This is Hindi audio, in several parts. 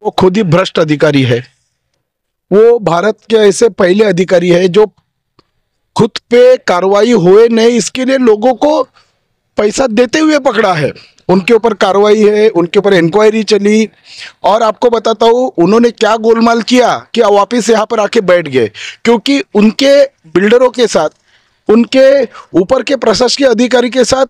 वो खुद ही भ्रष्ट अधिकारी है। वो भारत के ऐसे पहले अधिकारी है जो खुद पे कार्रवाई हुए नहीं, इसके लिए लोगों को पैसा देते हुए पकड़ा है। उनके ऊपर कार्रवाई है, उनके ऊपर इंक्वायरी चली, और आपको बताता हूँ उन्होंने क्या गोलमाल किया कि वापिस यहाँ पर आके बैठ गए, क्योंकि उनके बिल्डरों के साथ, उनके ऊपर के प्रशासकीय अधिकारी के साथ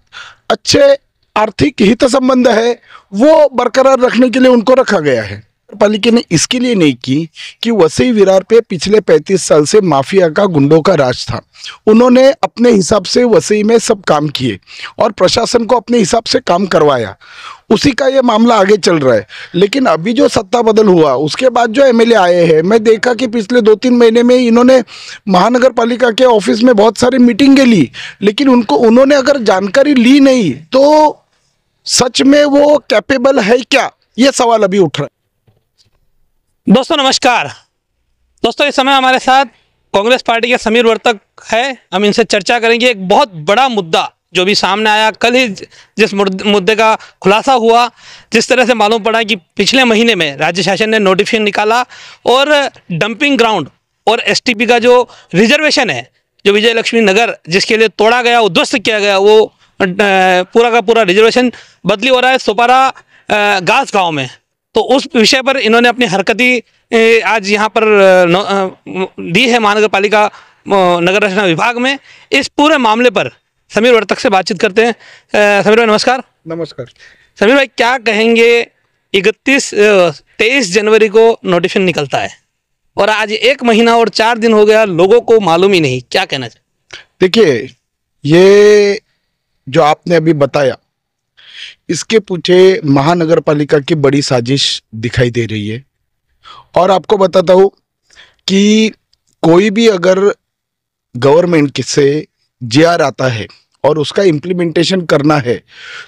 अच्छे आर्थिक हित संबंध है, वो बरकरार रखने के लिए उनको रखा गया है। पालिका ने इसके लिए नहीं की कि वसई विरार पे पिछले 35 साल से माफिया का, गुंडों का राज था। उन्होंने अपने हिसाब से वसई में सब काम किए और प्रशासन को अपने हिसाब से काम करवाया। उसी का ये मामला आगे चल रहा है। लेकिन अभी जो सत्ता बदल हुआ उसके बाद जो एमएलए आए हैं, मैं देखा कि पिछले 2-3 महीने में इन्होंने महानगर पालिका के ऑफिस में बहुत सारी मीटिंगें ली, लेकिन उन्होंने अगर जानकारी ली नहीं तो सच में वो कैपेबल है क्या, ये सवाल अभी उठ रहा है। दोस्तों नमस्कार। दोस्तों इस समय हमारे साथ कांग्रेस पार्टी के समीर वर्तक है। हम इनसे चर्चा करेंगे एक बहुत बड़ा मुद्दा जो भी सामने आया। कल ही जिस मुद्दे का खुलासा हुआ, जिस तरह से मालूम पड़ा कि पिछले महीने में राज्य शासन ने नोटिफिकेशन निकाला और डंपिंग ग्राउंड और एसटीपी का जो रिजर्वेशन है, जो विजय लक्ष्मी नगर जिसके लिए तोड़ा गया, उद्ध्वस्त किया गया, वो पूरा का पूरा रिजर्वेशन बदली हो रहा है सोपारा गास गाँव में। तो उस विषय पर इन्होंने अपनी हरकती आज यहाँ पर दी है महानगर पालिका नगर रचना विभाग में। इस पूरे मामले पर समीर वर्तक से बातचीत करते हैं। समीर भाई नमस्कार। नमस्कार। समीर भाई क्या कहेंगे, 23 जनवरी को नोटिफिकेशन निकलता है और आज 1 महीना और 4 दिन हो गया, लोगों को मालूम ही नहीं, क्या कहना चाहिए? देखिए, ये जो आपने अभी बताया इसके पीछे महानगर पालिका की बड़ी साजिश दिखाई दे रही है। और आपको बताता हूँ कि कोई भी अगर गवर्नमेंट से जीआर आता है और उसका इम्प्लीमेंटेशन करना है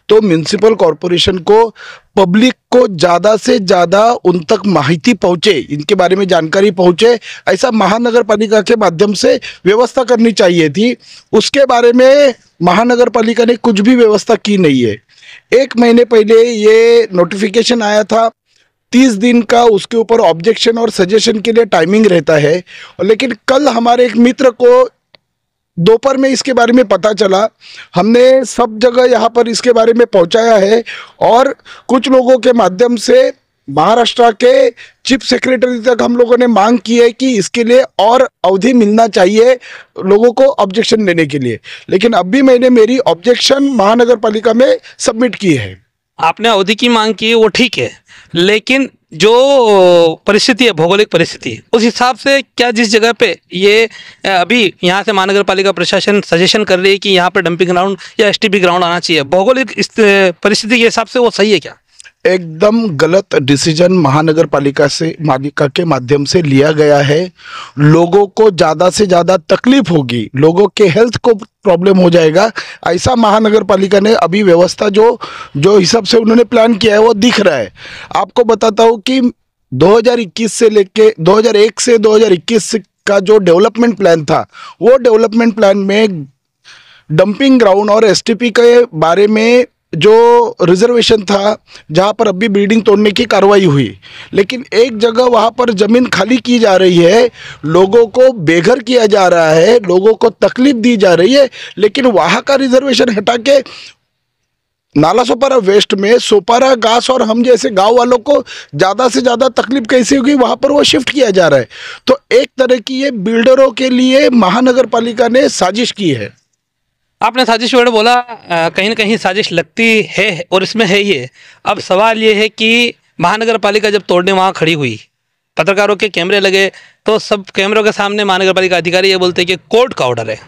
तो म्युनिसिपल कॉरपोरेशन को, पब्लिक को ज़्यादा से ज़्यादा उन तक माहिती पहुँचे, इनके बारे में जानकारी पहुँचे, ऐसा महानगर पालिका के माध्यम से व्यवस्था करनी चाहिए थी। उसके बारे में महानगर पालिका ने कुछ भी व्यवस्था की नहीं है। 1 महीने पहले ये नोटिफिकेशन आया था, 30 दिन का उसके ऊपर ऑब्जेक्शन और सजेशन के लिए टाइमिंग रहता है। लेकिन कल हमारे एक मित्र को दोपहर में इसके बारे में पता चला, हमने सब जगह यहाँ पर इसके बारे में पहुँचाया है और कुछ लोगों के माध्यम से महाराष्ट्र के चीफ सेक्रेटरी तक हम लोगों ने मांग की है कि इसके लिए और अवधि मिलना चाहिए लोगों को ऑब्जेक्शन देने के लिए। लेकिन अभी मैंने मेरी ऑब्जेक्शन महानगर पालिका में सबमिट की है। आपने अवधि की मांग की, वो ठीक है, लेकिन जो परिस्थिति है, भौगोलिक परिस्थिति, उस हिसाब से क्या जिस जगह पे ये अभी यहाँ से महानगर पालिका प्रशासन सजेशन कर रही है कि यहाँ पर डंपिंग ग्राउंड या एसटीपी ग्राउंड आना चाहिए, भौगोलिक परिस्थिति के हिसाब से वो सही है क्या? एकदम गलत डिसीजन महानगर पालिका के माध्यम से लिया गया है। लोगों को ज़्यादा से ज़्यादा तकलीफ होगी, लोगों के हेल्थ को प्रॉब्लम हो जाएगा, ऐसा महानगर पालिका ने अभी व्यवस्था जो हिसाब से उन्होंने प्लान किया है वो दिख रहा है। आपको बताता हूँ कि 2021 से लेके 2001 से 2021 का जो डेवलपमेंट प्लान था, वो डेवलपमेंट प्लान में डंपिंग ग्राउंड और एसटीपी के बारे में जो रिजर्वेशन था, जहाँ पर अभी बिल्डिंग तोड़ने की कार्रवाई हुई, लेकिन एक जगह वहाँ पर ज़मीन खाली की जा रही है, लोगों को बेघर किया जा रहा है, लोगों को तकलीफ दी जा रही है, लेकिन वहाँ का रिजर्वेशन हटा के नाला सोपारा वेस्ट में सोपारा घास और हम जैसे गांव वालों को ज़्यादा से ज़्यादा तकलीफ कैसी होगी, वहाँ पर वो शिफ्ट किया जा रहा है। तो एक तरह की ये बिल्डरों के लिए महानगर पालिका ने साजिश की है। आपने साजिश वर्ड बोला, कहीं ना कहीं साजिश लगती है और इसमें है ये। अब सवाल ये है कि महानगर पालिका जब तोड़ने वहाँ खड़ी हुई, पत्रकारों के कैमरे लगे, तो सब कैमरों के सामने महानगर पालिका अधिकारी ये बोलते हैं कि कोर्ट का ऑर्डर है,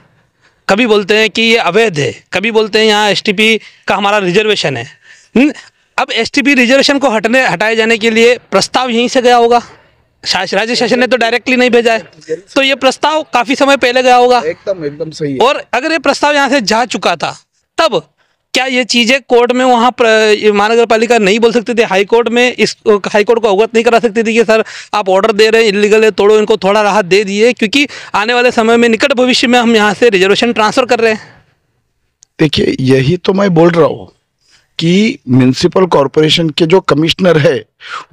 कभी बोलते हैं कि ये अवैध है, कभी बोलते हैं यहाँ एसटीपी का हमारा रिजर्वेशन है। अब एसटीपी रिजर्वेशन को हटाए जाने के लिए प्रस्ताव यहीं से गया होगा, राज्य शासन ने तो डायरेक्टली नहीं भेजा है, तो ये प्रस्ताव काफी समय पहले गया होगा। एकदम सही है। और अगर ये प्रस्ताव यहाँ से जा चुका था, तब क्या ये चीजें कोर्ट में वहाँ महानगर पालिका नहीं बोल सकती थी? हाई कोर्ट में इस हाई कोर्ट को अवगत नहीं करा सकती थी कि सर आप ऑर्डर दे रहे हैं, इलीगल है, तोड़ो, इनको थोड़ा राहत दे दिए, क्योंकि आने वाले समय में, निकट भविष्य में हम यहाँ से रिजर्वेशन ट्रांसफर कर रहे हैं। देखिए, यही तो मैं बोल रहा हूँ कि म्युनिसिपल कॉरपोरेशन के जो कमिश्नर है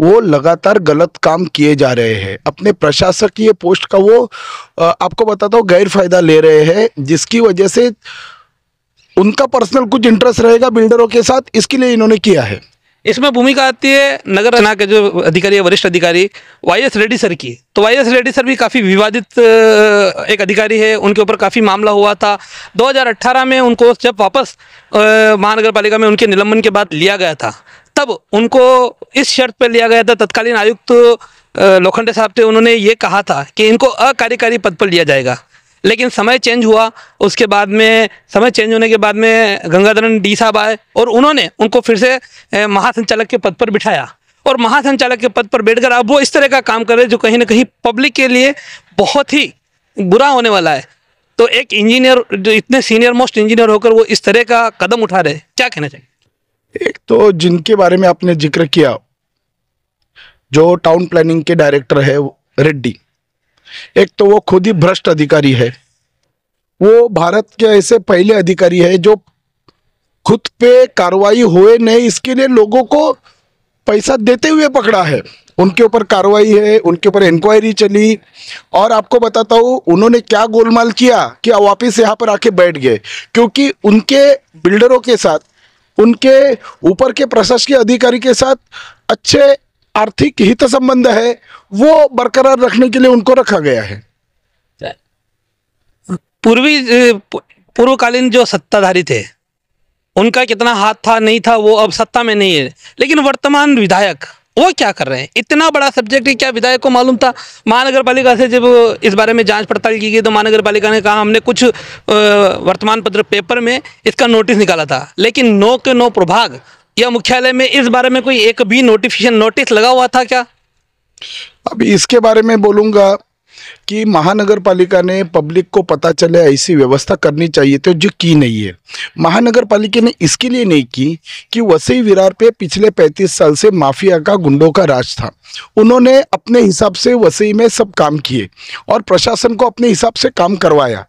वो लगातार गलत काम किए जा रहे हैं, अपने प्रशासकीय पोस्ट का वो आपको बताता हूँ गैर फायदा ले रहे हैं, जिसकी वजह से उनका पर्सनल कुछ इंटरेस्ट रहेगा बिल्डरों के साथ, इसके लिए इन्होंने किया है। इसमें भूमिका आती है नगर सेना के जो अधिकारी है, वरिष्ठ अधिकारी वाई.एस. रेड्डी सर की। तो वाई.एस. रेड्डी सर भी काफ़ी विवादित एक अधिकारी है, उनके ऊपर काफ़ी मामला हुआ था। 2018 में उनको जब वापस महानगर पालिका में उनके निलंबन के बाद लिया गया था, तब उनको इस शर्त पर लिया गया था, तत्कालीन आयुक्त लोखंडे साहब थे, उन्होंने ये कहा था कि इनको अकार्यकारी पद पर लिया जाएगा। लेकिन समय चेंज हुआ, उसके बाद में समय चेंज होने के बाद में गंगाधरन डी साहब आए और उन्होंने उनको फिर से महासंचालक के पद पर बिठाया, और महासंचालक के पद पर बैठकर अब वो इस तरह का काम कर रहे हैं जो कहीं ना कहीं पब्लिक के लिए बहुत ही बुरा होने वाला है। तो एक इंजीनियर जो इतने सीनियर मोस्ट इंजीनियर होकर वो इस तरह का कदम उठा रहे, क्या कहना चाहिए? एक तो जिनके बारे में आपने जिक्र किया, जो टाउन प्लानिंग के डायरेक्टर है रेड्डी, एक तो वो खुद ही भ्रष्ट अधिकारी है। वो भारत के ऐसे पहले अधिकारी है जो खुद पे कार्रवाई हुए नहीं, इसके लिए लोगों को पैसा देते हुए पकड़ा है। उनके ऊपर कार्रवाई है, उनके ऊपर इंक्वायरी चली, और आपको बताता हूँ उन्होंने क्या गोलमाल किया कि वापिस यहाँ पर आके बैठ गए, क्योंकि उनके बिल्डरों के साथ, उनके ऊपर के प्रशासकीय अधिकारी के साथ अच्छे आर्थिक हित संबंध है, वो बरकरार रखने के लिए उनको रखा गया है। पूर्वकालीन जो सत्ताधारी थे उनका कितना हाथ था नहीं था वो अब सत्ता में नहीं है, लेकिन वर्तमान विधायक वो क्या कर रहे हैं? इतना बड़ा सब्जेक्ट है, क्या विधायक को मालूम था? महानगर पालिका से जब इस बारे में जांच पड़ताल की गई तो महानगर पालिका ने कहा हमने कुछ वर्तमान पत्र पेपर में इसका नोटिस निकाला था, लेकिन नो के नो प्रभाग या मुख्यालय में इस बारे में कोई एक भी नोटिफिकेशन नोटिस लगा हुआ था क्या? अभी इसके बारे में बोलूँगा कि महानगर पालिका ने पब्लिक को पता चले ऐसी व्यवस्था करनी चाहिए थी, जो की नहीं है। महानगर पालिका ने इसके लिए नहीं की कि वसई विरार पे पिछले 35 साल से माफिया का, गुंडों का राज था। उन्होंने अपने हिसाब से वसई में सब काम किए और प्रशासन को अपने हिसाब से काम करवाया,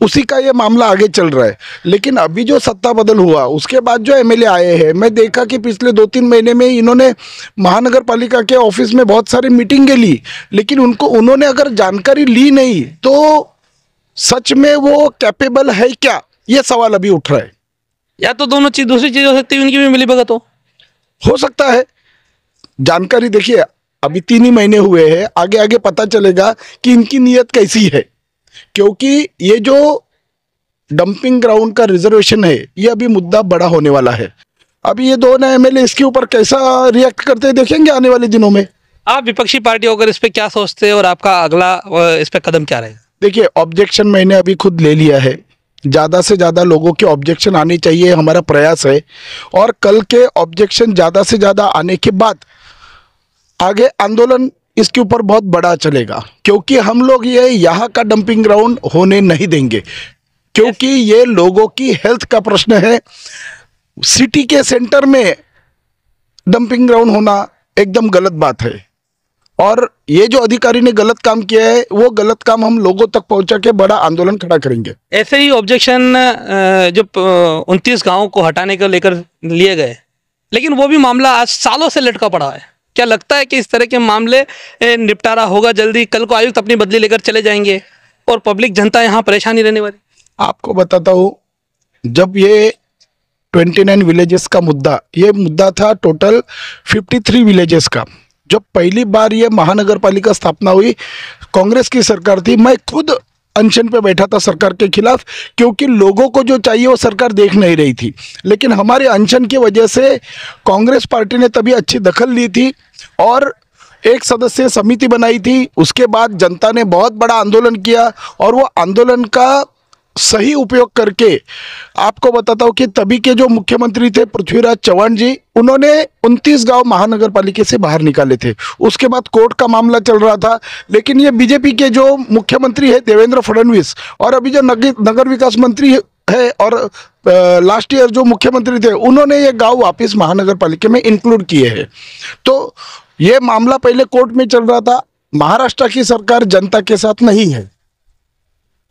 उसी का ये मामला आगे चल रहा है। लेकिन अभी जो सत्ता बदल हुआ उसके बाद जो एमएलए आए हैं, मैं देखा कि पिछले 2-3 महीने में इन्होंने महानगर पालिका के ऑफिस में बहुत सारी मीटिंगें ली, लेकिन उन्होंने अगर जानकारी ली नहीं तो सच में वो कैपेबल है क्या, ये सवाल अभी उठ रहा है। या तो दोनों चीज, दूसरी चीज हो सकती है उनकी भी मिली भगत हो सकता है। जानकारी देखिए, अभी 3 ही महीने हुए हैं, आगे आगे पता चलेगा कि इनकी नीयत कैसी है, क्योंकि ये जो डंपिंग ग्राउंड का रिजर्वेशन है ये अभी मुद्दा बड़ा होने वाला है। अभी ये 2 नए एमएलए इसके ऊपर कैसा रिएक्ट करते हैं देखेंगे आने वाले दिनों में। आप विपक्षी पार्टी होकर इस पे क्या सोचते हैं और आपका अगला इस पे कदम क्या रहेगा? देखिए, ऑब्जेक्शन मैंने अभी खुद ले लिया है, ज़्यादा से ज़्यादा लोगों के ऑब्जेक्शन आने चाहिए, हमारा प्रयास है। और कल के ऑब्जेक्शन ज़्यादा से ज़्यादा आने के बाद आगे आंदोलन इसके ऊपर बहुत बड़ा चलेगा, क्योंकि हम लोग ये यहाँ का डंपिंग ग्राउंड होने नहीं देंगे, क्योंकि ये लोगों की हेल्थ का प्रश्न है। सिटी के सेंटर में डंपिंग ग्राउंड होना एकदम गलत बात है, और ये जो अधिकारी ने गलत काम किया है वो गलत काम हम लोगों तक पहुंचा के बड़ा आंदोलन खड़ा करेंगे। ऐसे ही ऑब्जेक्शन जो 29 गांवों को हटाने को लेकर लिए गए, लेकिन वो भी मामला आज सालों से लटका पड़ा है। क्या लगता है कि इस तरह के मामले निपटारा होगा जल्दी? कल को आयुक्त अपनी बदली लेकर चले जाएंगे और पब्लिक जनता यहाँ परेशानी रहने वाली। आपको बताता हूँ, जब ये 29 विलेजेस का मुद्दा, ये मुद्दा था टोटल 53 विलेजेस का। जब पहली बार ये महानगर पालिका स्थापना हुई, कांग्रेस की सरकार थी, मैं खुद अनशन पे बैठा था सरकार के खिलाफ, क्योंकि लोगों को जो चाहिए वो सरकार देख नहीं रही थी। लेकिन हमारे अनशन की वजह से कांग्रेस पार्टी ने तभी अच्छी दखल ली थी और एक सदस्यीय समिति बनाई थी। उसके बाद जनता ने बहुत बड़ा आंदोलन किया और वो आंदोलन का सही उपयोग करके आपको बताता हूँ कि तभी के जो मुख्यमंत्री थे पृथ्वीराज चौहान जी, उन्होंने 29 गांव महानगर पालिका से बाहर निकाले थे। उसके बाद कोर्ट का मामला चल रहा था, लेकिन ये बीजेपी के जो मुख्यमंत्री है देवेंद्र फडणवीस, और अभी जो नगर विकास मंत्री है और लास्ट ईयर जो मुख्यमंत्री थे, उन्होंने ये गाँव वापिस महानगर पालिका में इंक्लूड किए हैं। तो ये मामला पहले कोर्ट में चल रहा था। महाराष्ट्र की सरकार जनता के साथ नहीं है।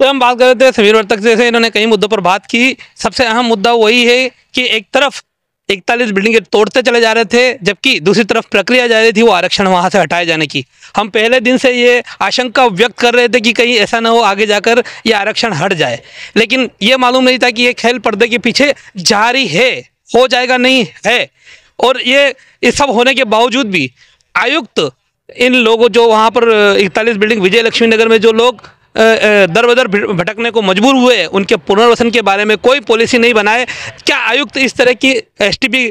तो हम बात कर रहे थे समीर वर्तक से, इन्होंने कई मुद्दों पर बात की। सबसे अहम मुद्दा वही है कि एक तरफ 41 बिल्डिंगें तोड़ते चले जा रहे थे, जबकि दूसरी तरफ प्रक्रिया जा रही थी वो आरक्षण वहां से हटाए जाने की। हम पहले दिन से ये आशंका व्यक्त कर रहे थे कि कहीं ऐसा ना हो आगे जाकर ये आरक्षण हट जाए, लेकिन ये मालूम नहीं था कि ये खेल पर्दे के पीछे जारी है, हो जाएगा नहीं है। और ये सब होने के बावजूद भी आयुक्त इन लोगों जो वहाँ पर 41 बिल्डिंग विजय लक्ष्मी नगर में जो लोग दर बदर भटकने को मजबूर हुए, उनके पुनर्वसन के बारे में कोई पॉलिसी नहीं बनाए। क्या आयुक्त इस तरह की एसटीपी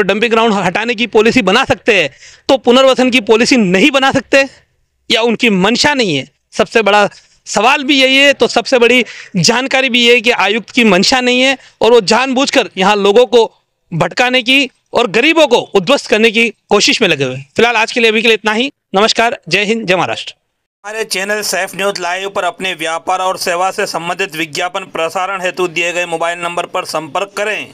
डंपिंग ग्राउंड हटाने की पॉलिसी बना सकते हैं, तो पुनर्वसन की पॉलिसी नहीं बना सकते, या उनकी मंशा नहीं है? सबसे बड़ा सवाल भी यही है। तो सबसे बड़ी जानकारी भी ये है कि आयुक्त की मंशा नहीं है और वो जानबूझकर यहाँ लोगों को भटकाने की और गरीबों को उद्ध्वस्त करने की कोशिश में लगे हुए। फिलहाल आज के लिए अभी के लिए इतना ही। नमस्कार, जय हिंद, जय महाराष्ट्र। हमारे चैनल सैफ न्यूज़ लाइव पर अपने व्यापार और सेवा से संबंधित विज्ञापन प्रसारण हेतु दिए गए मोबाइल नंबर पर संपर्क करें।